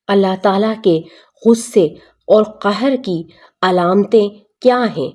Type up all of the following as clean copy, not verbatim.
اللہ تعالیٰ کے غصے اور قہر کی علامتیں کیا ہیں؟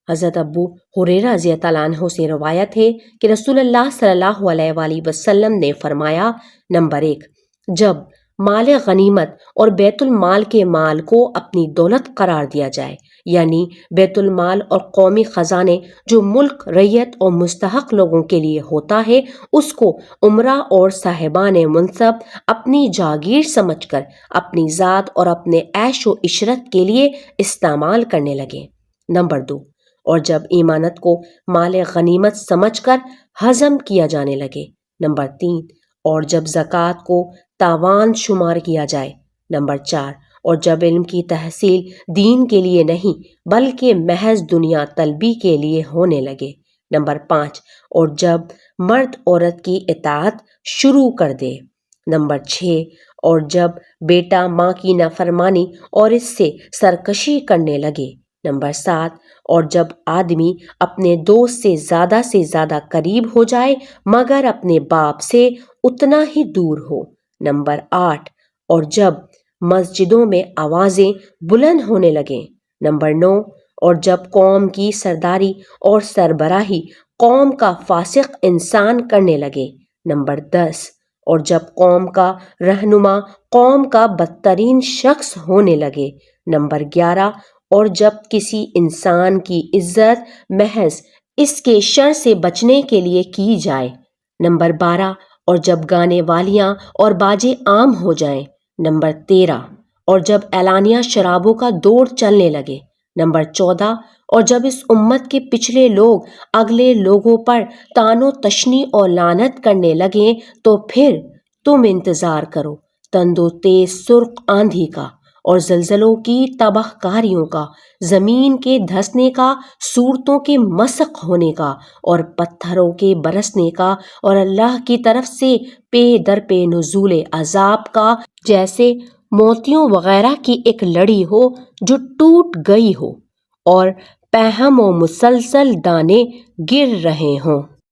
حضرت ابو ہریرہ رضی اللہ عنہ سے روایت ہے کہ رسول اللہ صلی اللہ علیہ وآلہ وسلم نے فرمایا، نمبر 1، جب مال غنیمت اور بیت المال کے مال کو اپنی دولت قرار دیا جائے، یعنی بیت المال اور قومی خزانے جو ملک، رعیت اور مستحق لوگوں کے لیے ہوتا ہے، اس کو امراء اور صاحبان منصب اپنی جاگیر سمجھ کر اپنی ذات اور اپنے عیش و عشرت کے لیے استعمال کرنے لگے۔ نمبر 2، اور جب ایمانت کو مال غنیمت سمجھ کر ہضم کیا جانے لگے۔ نمبر 3، اور جب زکوٰۃ کو تاوان شمار کیا جائے۔ نمبر 4، اور جب علم کی تحصیل دین کے لیے نہیں بلکہ محض دنیا طلبی کے لیے ہونے لگے۔ نمبر 5، اور جب مرد عورت کی اطاعت شروع کر دے۔ نمبر 6، اور جب بیٹا ماں کی نافرمانی اور اس سے سرکشی کرنے لگے۔ نمبر 7، اور جب آدمی اپنے دوست سے زیادہ قریب ہو جائے مگر اپنے باپ سے اتنا ہی دور ہو۔ نمبر 8، اور جب مسجدوں میں آوازیں بلند ہونے لگیں۔ نمبر 9، اور جب قوم کی سرداری اور سربراہی قوم کا فاسق انسان کرنے لگے۔ نمبر 10، اور جب قوم کا رہنما قوم کا بدترین شخص ہونے لگے۔ نمبر 11، اور جب کسی انسان کی عزت محض اس کے شر سے بچنے کے لیے کی جائے۔ نمبر 12، اور جب گانے والیاں اور باجے عام ہو جائیں۔ نمبر 13، اور جب اعلانیہ شرابوں کا دور چلنے لگے۔ نمبر 14، اور جب اس امت کے پچھلے لوگ اگلے لوگوں پر طعن و تشنیع اور لعنت کرنے لگیں تو پھر تم انتظار کرو تند و تیز سرخ آندھی کا اور زلزلوں کی تباہ کاریوں کا، زمین کے دھسنے کا، صورتوں کے مسخ ہونے کا اور پتھروں کے برسنے کا، اور اللہ کی طرف سے پے در پے نزول عذاب کا، جیسے موتیوں وغیرہ کی ایک لڑی ہو جو ٹوٹ گئی ہو اور پہم و مسلسل دانے گر رہے ہوں۔